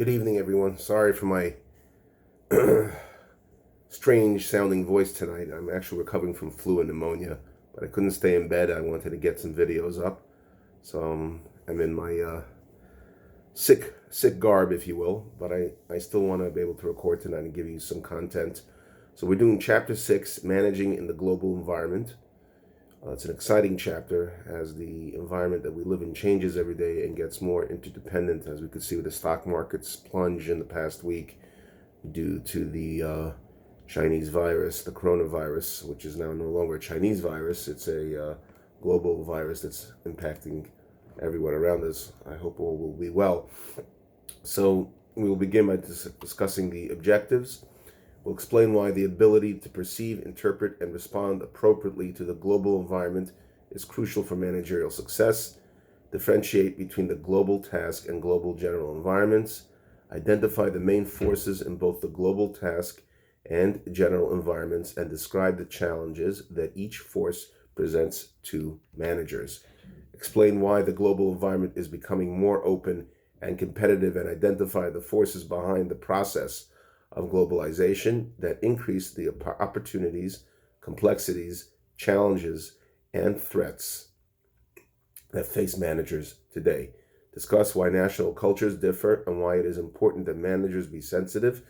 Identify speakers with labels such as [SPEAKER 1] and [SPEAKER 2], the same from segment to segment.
[SPEAKER 1] Good evening, everyone. Sorry for my strange sounding voice tonight. I'm actually recovering from flu and pneumonia, but I couldn't stay in bed. I wanted to get some videos up. So I'm in my sick garb, if you will, but I still want to be able to record tonight and give you some content. So we're doing Chapter 6, Managing in the Global Environment. It's an exciting chapter as the environment that we live in changes every day and gets more interdependent, as we could see with the stock markets plunge in the past week due to the Chinese virus, the coronavirus, which is now no longer a Chinese virus. It's a global virus that's impacting everyone around us. I hope all will be well. So we will begin by discussing the objectives. We'll explain why the ability to perceive, interpret, and respond appropriately to the global environment is crucial for managerial success, differentiate between the global task and global general environments, identify the main forces in both the global task and general environments, and describe the challenges that each force presents to managers. Explain why the global environment is becoming more open and competitive, and identify the forces behind the process of globalization that increase the opportunities, complexities, challenges, and threats that face managers today. Discuss why national cultures differ and why it is important that managers be sensitive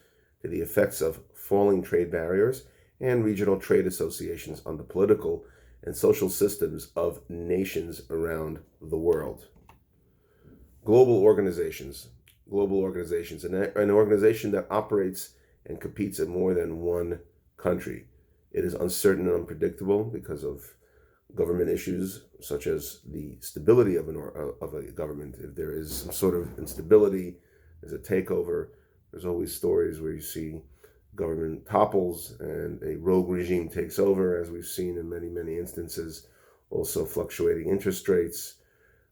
[SPEAKER 1] to the effects of falling trade barriers and regional trade associations on the political and social systems of nations around the world. Global organizations. An organization that operates and competes in more than one country. It is uncertain and unpredictable because of government issues, such as the stability of a government. If there is some sort of instability, there's a takeover. There's always stories where you see government topples and a rogue regime takes over, as we've seen in many instances. Also fluctuating interest rates,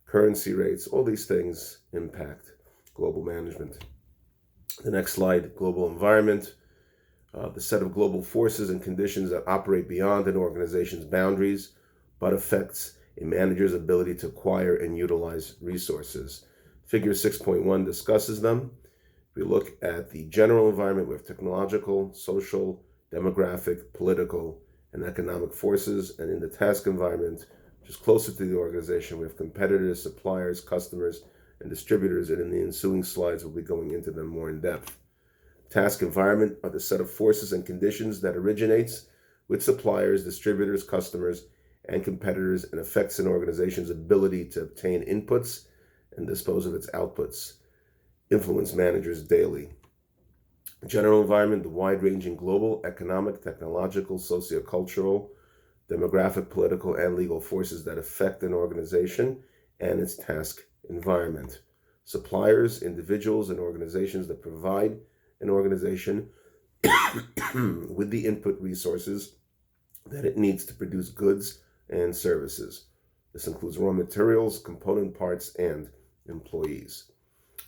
[SPEAKER 1] currency rates, all these things impact global management. The next slide, global environment. The set of global forces and conditions that operate beyond an organization's boundaries, but affects a manager's ability to acquire and utilize resources. Figure 6.1 discusses them. If we look at the general environment, we have technological, social, demographic, political, and economic forces. And in the task environment, which is closer to the organization, we have competitors, suppliers, customers, and distributors, and in the ensuing slides we'll be going into them more in depth. Task environment are the set of forces and conditions that originates with suppliers, distributors, customers, and competitors, and affects an organization's ability to obtain inputs and dispose of its outputs, influence managers daily. General environment, the wide-ranging global, economic, technological, sociocultural, demographic, political, and legal forces that affect an organization and its task environment. Suppliers, individuals, and organizations that provide an organization with the input resources that it needs to produce goods and services. This includes raw materials, component parts, and employees.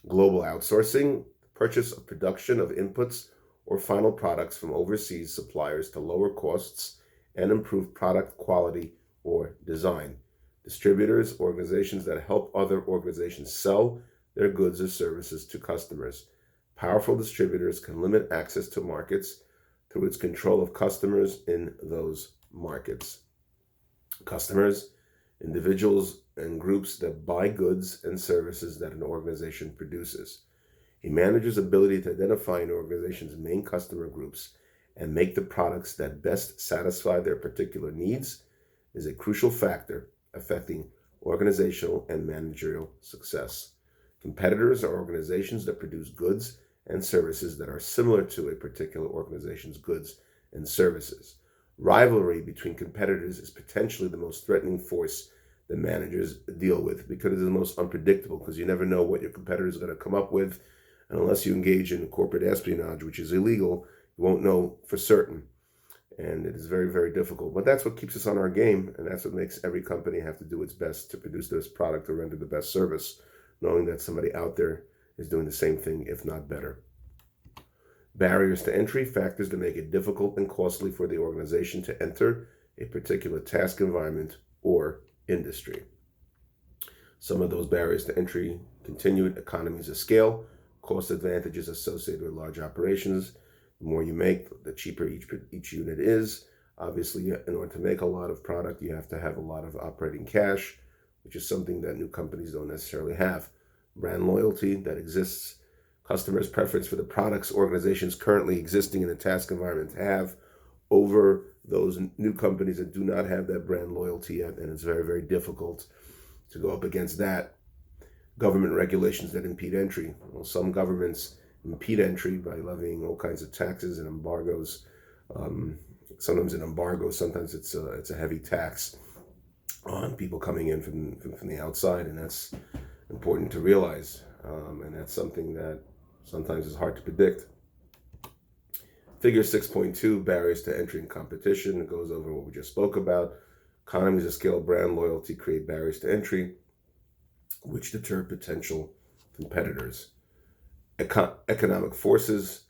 [SPEAKER 1] Global outsourcing, purchase of production of inputs or final products from overseas suppliers to lower costs and improve product quality or design. Distributors, organizations that help other organizations sell their goods or services to customers. Powerful distributors can limit access to markets through its control of customers in those markets. Customers, individuals, and groups that buy goods and services that an organization produces. A manager's ability to identify an organization's main customer groups and make the products that best satisfy their particular needs is a crucial factor affecting organizational and managerial success. Competitors are organizations that produce goods and services that are similar to a particular organization's goods and services. Rivalry between competitors is potentially the most threatening force that managers deal with because it is the most unpredictable, because you never know what your competitor is going to come up with. And unless you engage in corporate espionage, which is illegal, you won't know for certain. And it is very difficult. But that's what keeps us on our game, and that's what makes every company have to do its best to produce this product or render the best service, knowing that somebody out there is doing the same thing, if not better. Barriers to entry, factors that make it difficult and costly for the organization to enter a particular task environment or industry. Some of those barriers to entry: continued economies of scale, cost advantages associated with large operations. The more you make, the cheaper each unit is. Obviously, in order to make a lot of product, you have to have a lot of operating cash, which is something that new companies don't necessarily have. Brand loyalty that exists, customers' preference for the products organizations currently existing in the task environment have over those new companies that do not have that brand loyalty yet, and it's very, very difficult to go up against that. Government regulations that impede entry. Well, some governments impede entry by levying all kinds of taxes and embargoes. Sometimes an embargo, sometimes it's a heavy tax on people coming in from the outside, and that's important to realize. And that's something that sometimes is hard to predict. Figure 6.2, barriers to entry and competition. It goes over what we just spoke about. Economies of scale, brand loyalty create barriers to entry, which deter potential competitors. Economic forces.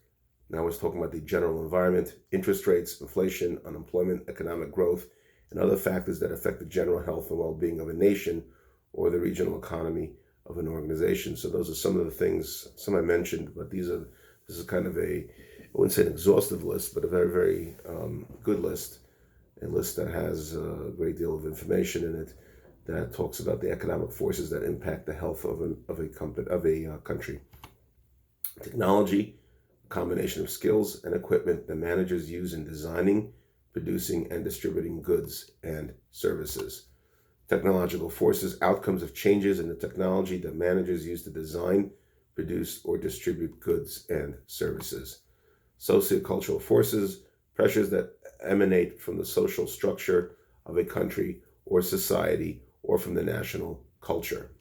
[SPEAKER 1] Now we're talking about the general environment, interest rates, inflation, unemployment, economic growth, and other factors that affect the general health and well-being of a nation or the regional economy of an organization. So those are some of the things, some I mentioned, but this is kind of I wouldn't say an exhaustive list, but a very, very good list, a list that has a great deal of information in it that talks about the economic forces that impact the health of a country. Technology, a combination of skills and equipment that managers use in designing, producing, and distributing goods and services. Technological forces, outcomes of changes in the technology that managers use to design, produce, or distribute goods and services. Sociocultural forces, pressures that emanate from the social structure of a country or society or from the national culture.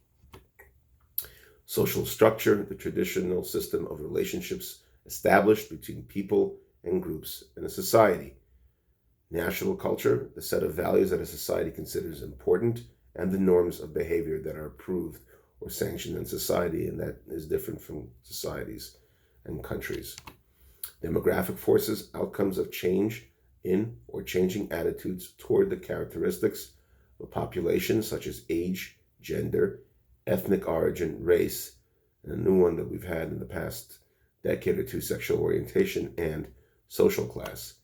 [SPEAKER 1] Social structure, the traditional system of relationships established between people and groups in a society. National culture, the set of values that a society considers important and the norms of behavior that are approved or sanctioned in society, and that is different from societies and countries. Demographic forces, outcomes of change in or changing attitudes toward the characteristics of a population, such as age, gender, ethnic origin, race, and a new one that we've had in the past decade or two, sexual orientation, and social class.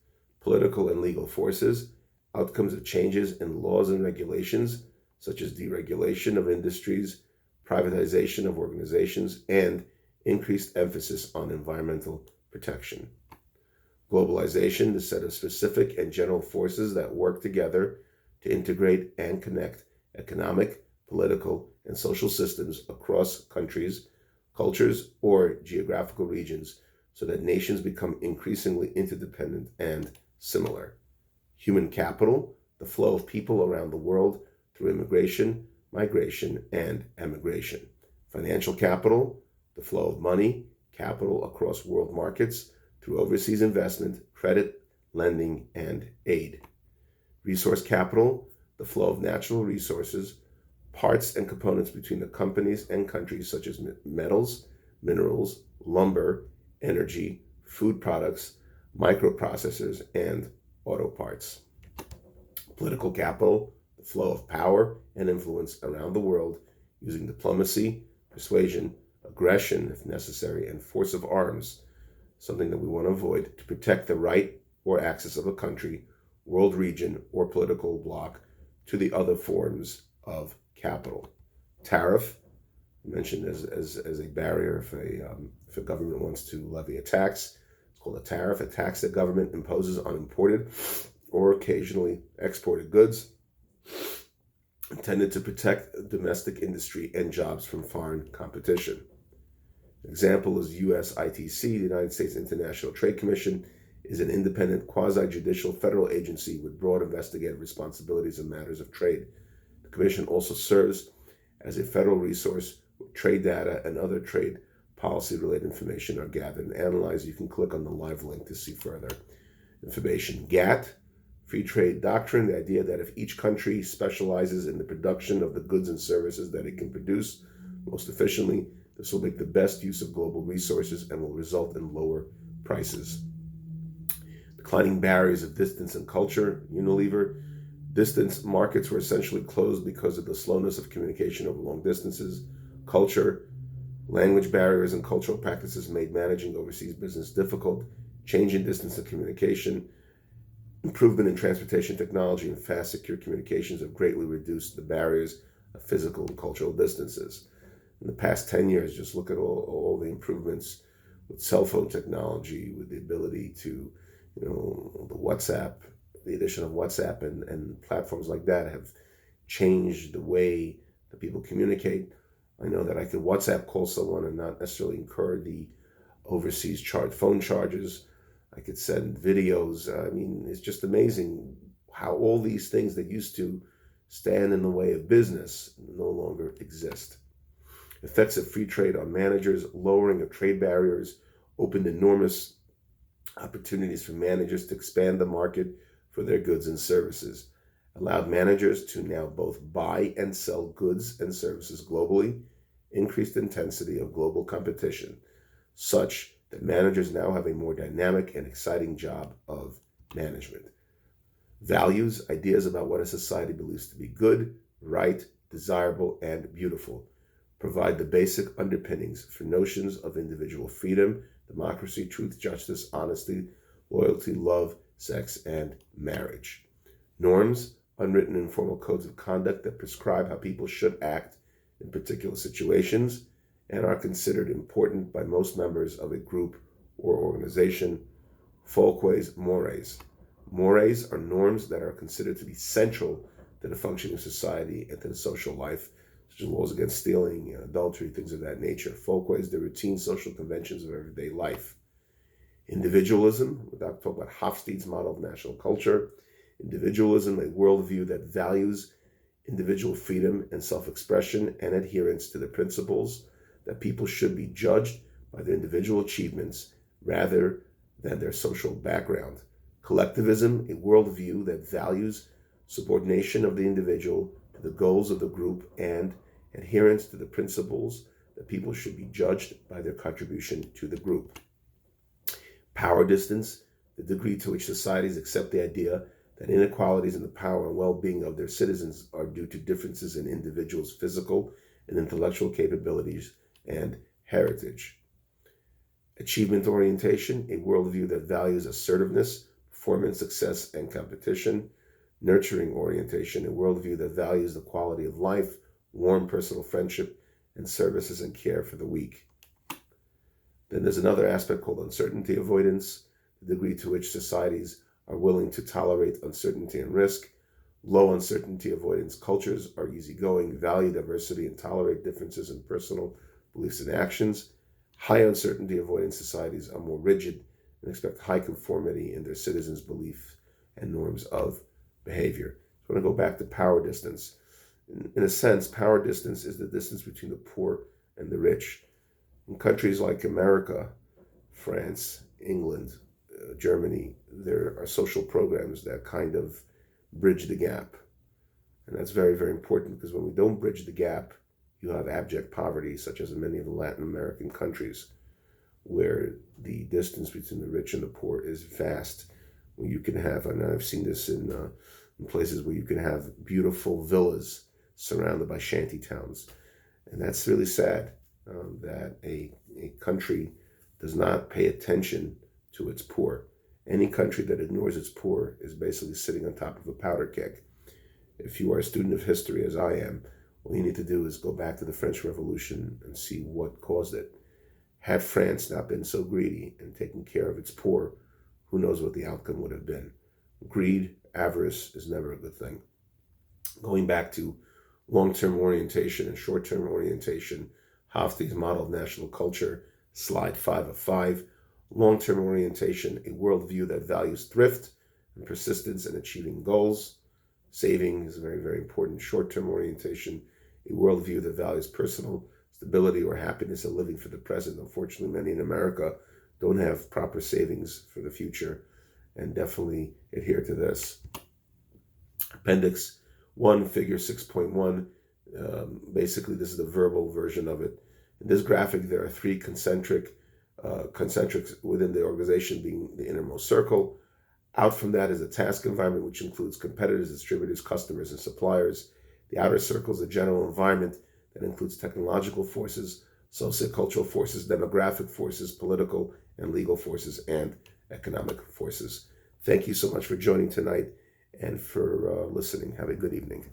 [SPEAKER 1] Political and legal forces, outcomes of changes in laws and regulations, such as deregulation of industries, privatization of organizations, and increased emphasis on environmental protection. Globalization, the set of specific and general forces that work together to integrate and connect economic, political, and social systems across countries, cultures, or geographical regions so that nations become increasingly interdependent and similar. Human capital, the flow of people around the world through immigration, migration, and emigration. Financial capital, the flow of money, capital across world markets through overseas investment, credit, lending, and aid. Resource capital, the flow of natural resources, parts and components between the companies and countries such as metals, minerals, lumber, energy, food products, microprocessors, and auto parts. Political capital, the flow of power and influence around the world using diplomacy, persuasion, aggression if necessary, and force of arms, something that we want to avoid, to protect the right or access of a country, world region, or political bloc to the other forms of capital. Tariff, mentioned as a barrier if a government wants to levy a tax. It's called a tariff, a tax that government imposes on imported or occasionally exported goods intended to protect domestic industry and jobs from foreign competition. Example is U.S. ITC, the United States International Trade Commission, is an independent quasi-judicial federal agency with broad investigative responsibilities in matters of trade. The Commission also serves as a federal resource where trade data and other trade policy-related information are gathered and analyzed. You can click on the live link to see further information. GATT, Free Trade Doctrine, the idea that if each country specializes in the production of the goods and services that it can produce most efficiently, this will make the best use of global resources and will result in lower prices. Declining barriers of distance and culture, Unilever. Distance markets were essentially closed because of the slowness of communication over long distances. Culture, Language barriers and cultural practices made managing overseas business difficult. Change in distance and communication, improvement in transportation technology, and fast, secure communications have greatly reduced the barriers of physical and cultural distances. In the past 10 years, just look at all the improvements with cell phone technology, with the ability to, the WhatsApp, the addition of WhatsApp and platforms like that have changed the way that people communicate. I know that I could WhatsApp call someone and not necessarily incur the overseas phone charges. I could send videos. I mean, it's just amazing how all these things that used to stand in the way of business no longer exist. Effects of free trade on managers, lowering of trade barriers opened enormous opportunities for managers to expand the market for their goods and services, allowed managers to now both buy and sell goods and services globally, increased intensity of global competition, such that managers now have a more dynamic and exciting job of management. Values, ideas about what a society believes to be good, right, desirable, and beautiful, provide the basic underpinnings for notions of individual freedom, democracy, truth, justice, honesty, loyalty, love, sex, and marriage. Norms, unwritten informal codes of conduct that prescribe how people should act in particular situations and are considered important by most members of a group or organization. Folkways, mores. Mores are norms that are considered to be central to the functioning of society and to the social life, such as laws against stealing, adultery, things of that nature. Folkways, the routine social conventions of everyday life. Individualism, without talking about Hofstede's model of national culture. Individualism, a worldview that values individual freedom and self-expression and adherence to the principles that people should be judged by their individual achievements rather than their social background. Collectivism, a worldview that values subordination of the individual to the goals of the group and adherence to the principles that people should be judged by their contribution to the group. Power distance, the degree to which societies accept the idea that inequalities in the power and well-being of their citizens are due to differences in individuals' physical and intellectual capabilities and heritage. Achievement orientation, a worldview that values assertiveness, performance, success, and competition. Nurturing orientation, a worldview that values the quality of life, warm personal friendship, and services and care for the weak. Then there's another aspect called uncertainty avoidance, the degree to which societies are willing to tolerate uncertainty and risk. Low uncertainty avoidance cultures are easygoing, value diversity, and tolerate differences in personal beliefs and actions. High uncertainty avoidance societies are more rigid and expect high conformity in their citizens' beliefs and norms of behavior. So I want to go back to power distance. In a sense, power distance is the distance between the poor and the rich. In countries like America, France, England, Germany, there are social programs that kind of bridge the gap. And that's very, very important because when we don't bridge the gap, you have abject poverty, such as in many of the Latin American countries, where the distance between the rich and the poor is vast. Where you can have, and I've seen this in places where you can have beautiful villas surrounded by shanty towns. And that's really sad that a country does not pay attention to its poor. Any country that ignores its poor is basically sitting on top of a powder keg. If you are a student of history, as I am, all you need to do is go back to the French Revolution and see what caused it. Had France not been so greedy and taken care of its poor, who knows what the outcome would have been. Greed, avarice is never a good thing. Going back to long-term orientation and short-term orientation, Hofstede's model of national culture, slide 5 of 5. Long-term orientation, a worldview that values thrift and persistence in achieving goals. Saving is very, very important. Short-term orientation, a worldview that values personal stability or happiness and living for the present. Unfortunately, many in America don't have proper savings for the future and definitely adhere to this. Appendix 1, figure 6.1. Basically, this is the verbal version of it. In this graphic, there are three concentrics within the organization being the innermost circle. Out from that is the task environment, which includes competitors, distributors, customers, and suppliers. The outer circle is the general environment that includes technological forces, sociocultural forces, demographic forces, political and legal forces, and economic forces. Thank you so much for joining tonight and for listening. Have a good evening.